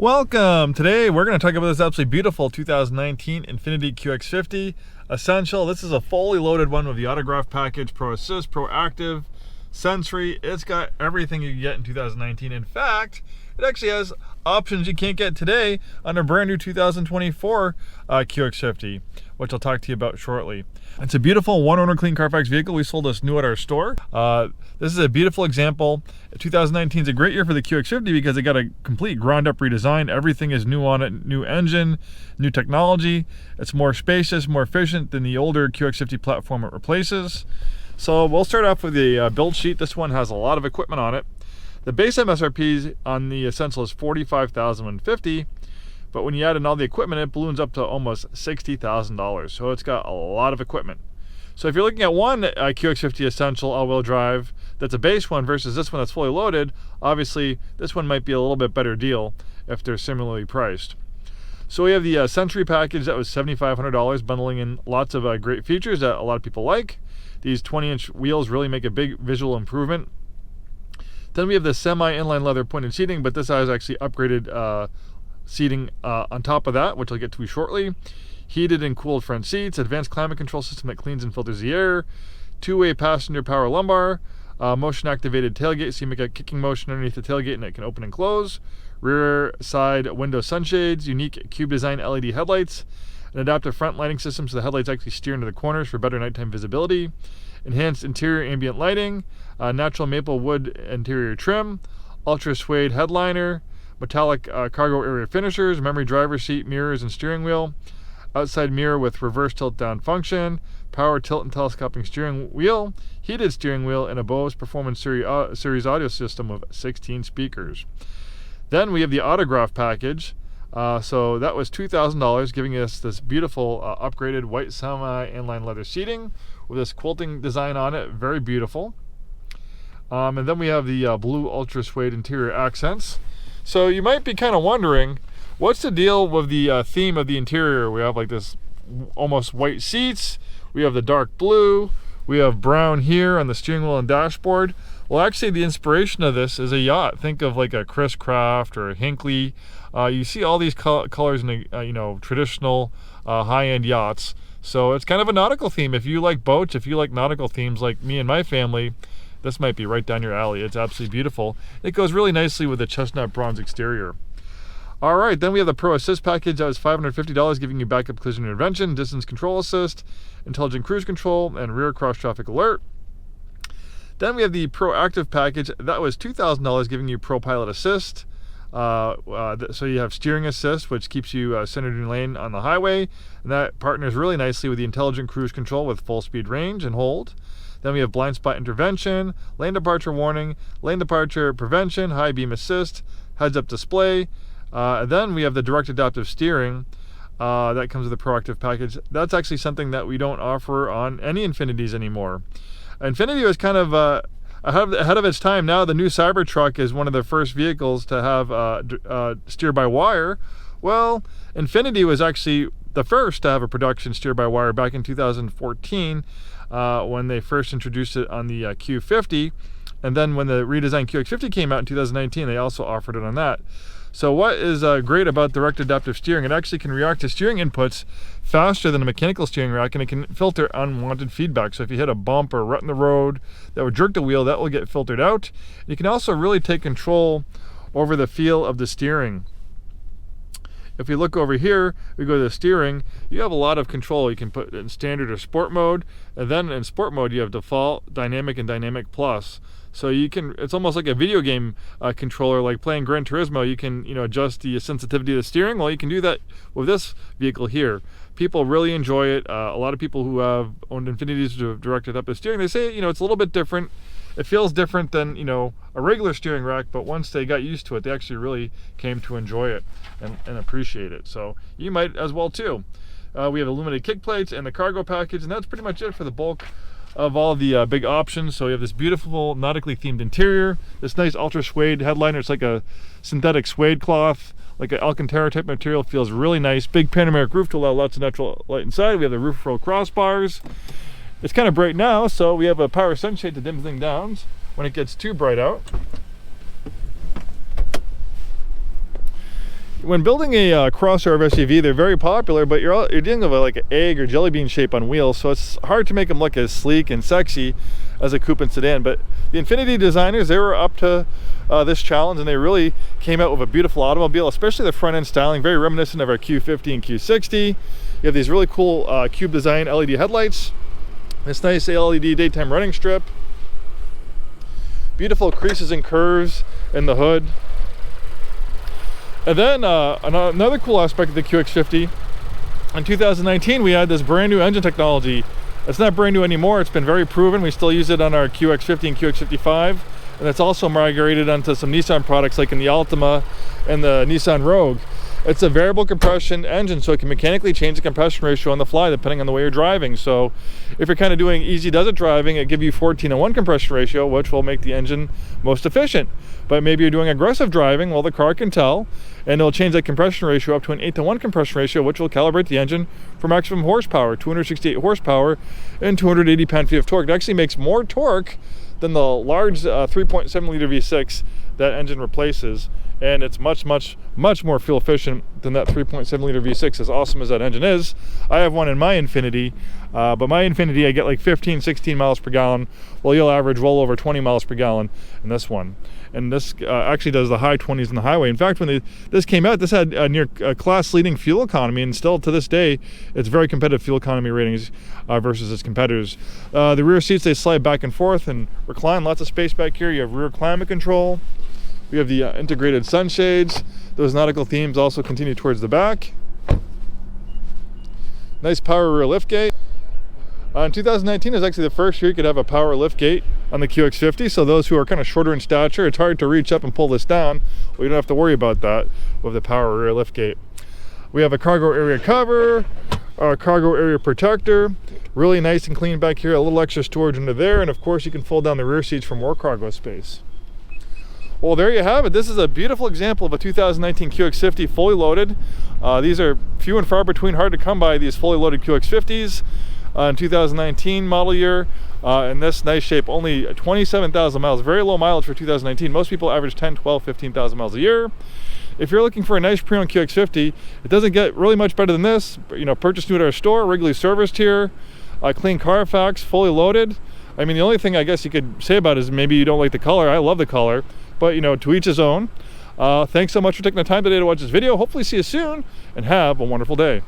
Welcome! Today we're going to talk about this absolutely beautiful 2019 Infiniti QX50 Essential. This is a fully loaded one with the autograph package, Pro Assist, Pro Active, Sensory. It's got everything you can get in 2019. In fact, it actually has options you can't get today on a brand new 2024 QX50, which I'll talk to you about shortly. It's a beautiful one-owner clean Carfax vehicle. We sold this new at our store. This is a beautiful example. 2019 is a great year for the QX50 because it got a complete ground-up redesign. Everything is new on it, new engine, new technology. It's more spacious, more efficient than the older QX50 platform it replaces. So we'll start off with the build sheet. This one has a lot of equipment on it. The base MSRP on the Essential is $45,150, but when you add in all the equipment, it balloons up to almost $60,000. So it's got a lot of equipment. So if you're looking at one QX50 Essential all-wheel drive that's a base one versus this one that's fully loaded, obviously this one might be a little bit better deal if they're similarly priced. So we have the Sensory package that was $7,500, bundling in lots of great features that a lot of people like. These 20-inch wheels really make a big visual improvement. Then we have the semi-inline leather pointed seating, but this has actually upgraded seating on top of that, which I'll get to shortly. Heated and cooled front seats, advanced climate control system that cleans and filters the air, two-way passenger power lumbar, motion-activated tailgate, so you make a kicking motion underneath the tailgate and it can open and close, rear side window sunshades, unique cube design LED headlights, an adaptive front lighting system so the headlights actually steer into the corners for better nighttime visibility, enhanced interior ambient lighting, natural maple wood interior trim, ultra suede headliner, metallic cargo area finishers, memory driver's seat, mirrors and steering wheel, outside mirror with reverse tilt down function, power tilt and telescoping steering wheel, heated steering wheel, and a Bose Performance Series audio system of 16 speakers. Then we have the autograph package. So that was $2,000, giving us this beautiful upgraded white semi-inline leather seating with this quilting design on it, very beautiful. And then we have the blue ultra suede interior accents. So you might be kind of wondering, what's the deal with the theme of the interior? We have like this almost white seats, we have the dark blue, we have brown here on the steering wheel and dashboard. Well, actually the inspiration of this is a yacht. Think of like a Chris Craft or a Hinckley. You see all these colors in the traditional high-end yachts. So it's kind of a nautical theme. If you like boats, if you like nautical themes like me and my family, this might be right down your alley. It's absolutely beautiful. It goes really nicely with the chestnut bronze exterior. All right, then we have the Pro Assist package. That was $550, giving you backup collision intervention, distance control assist, intelligent cruise control, and rear cross traffic alert. Then we have the Pro Active package. That was $2,000, giving you Pro Pilot Assist. So you have steering assist, which keeps you centered in lane on the highway, and that partners really nicely with the intelligent cruise control with full speed range and hold. Then we have blind spot intervention, lane departure warning, lane departure prevention, high beam assist, heads up display. Then we have the direct adaptive steering that comes with the Proactive package. That's actually something that we don't offer on any Infinitis anymore. Infiniti was kind of ahead of its time. Now the new Cybertruck is one of the first vehicles to have steer-by-wire. Well, Infiniti was actually the first to have a production steer-by-wire back in 2014 when they first introduced it on the Q50. And then when the redesigned QX50 came out in 2019, they also offered it on that. So what is great about direct adaptive steering, it actually can react to steering inputs faster than a mechanical steering rack, and it can filter unwanted feedback. So if you hit a bump or a rut in the road that would jerk the wheel, that will get filtered out. You can also really take control over the feel of the steering. If we look over here, we go to the steering, you have a lot of control. You can put it in standard or sport mode, and then in sport mode you have default, dynamic, and dynamic plus. So you can, it's almost like a video game controller, like playing Gran Turismo. You can, adjust the sensitivity of the steering. Well, you can do that with this vehicle here. People really enjoy it. A lot of people who have owned Infinitis who have directed up the steering, they say, it's a little bit different. It feels different than, a regular steering rack, but once they got used to it, they actually really came to enjoy it and appreciate it. So you might as well too. We have illuminated kick plates and the cargo package, and that's pretty much it for the bulk of all the big options. So we have this beautiful nautically themed interior, this nice ultra suede headliner. It's like a synthetic suede cloth, like an Alcantara type material. Feels really nice. Big panoramic roof to allow lots of natural light inside. We have the roof roll crossbars. It's kind of bright now, so we have a power sunshade to dim things down when it gets too bright out. When building a crossover SUV, they're very popular, but you're dealing with like an egg or jelly bean shape on wheels, so it's hard to make them look as sleek and sexy as a coupe and sedan. But the Infiniti designers, they were up to this challenge, and they really came out with a beautiful automobile, especially the front end styling, very reminiscent of our Q50 and Q60. You have these really cool cube design LED headlights, this nice LED daytime running strip, beautiful creases and curves in the hood. And then another cool aspect of the QX50, in 2019 we had this brand new engine technology. It's not brand new anymore, it's been very proven. We still use it on our QX50 and QX55, and it's also migrated onto some Nissan products like in the Altima and the Nissan Rogue. It's a variable compression engine, so it can mechanically change the compression ratio on the fly depending on the way you're driving. So if you're kind of doing easy does it driving, it gives you 14:1 compression ratio, which will make the engine most efficient. But maybe you're doing aggressive driving, well, the car can tell, and it'll change that compression ratio up to an 8:1 compression ratio, which will calibrate the engine for maximum horsepower, 268 horsepower and 280 pound-feet of torque. It actually makes more torque than the large 3.7 liter V6 that engine replaces, and it's much more fuel efficient than that 3.7 liter V6, as awesome as that engine is. I have one in my Infiniti, but my Infiniti I get like 15-16 miles per gallon, while you'll average well over 20 miles per gallon in this one. And this actually does the high 20s in the highway. In fact, when this came out, this had near class leading fuel economy, and still to this day it's very competitive fuel economy ratings versus its competitors. The rear seats, they slide back and forth and recline, lots of space back here. You have rear climate control. We have the integrated sunshades. Those nautical themes also continue towards the back. Nice power rear liftgate. In 2019 is actually the first year you could have a power liftgate on the QX50, so those who are kind of shorter in stature, it's hard to reach up and pull this down. Well, you don't have to worry about that with the power rear liftgate. We have a cargo area cover, a cargo area protector, really nice and clean back here, a little extra storage under there, and of course you can fold down the rear seats for more cargo space. Well, there you have it. This is a beautiful example of a 2019 QX50 fully loaded. These are few and far between, hard to come by, these fully loaded QX50s in 2019 model year. In this nice shape, only 27,000 miles, very low mileage for 2019. Most people average 10, 12, 15,000 miles a year. If you're looking for a nice pre-owned QX50, it doesn't get really much better than this. You know, purchased new at our store, regularly serviced here, clean Carfax, fully loaded. I mean, the only thing I guess you could say about it is maybe you don't like the color. I love the color, but you know, to each his own. Thanks so much for taking the time today to watch this video. Hopefully see you soon, and have a wonderful day.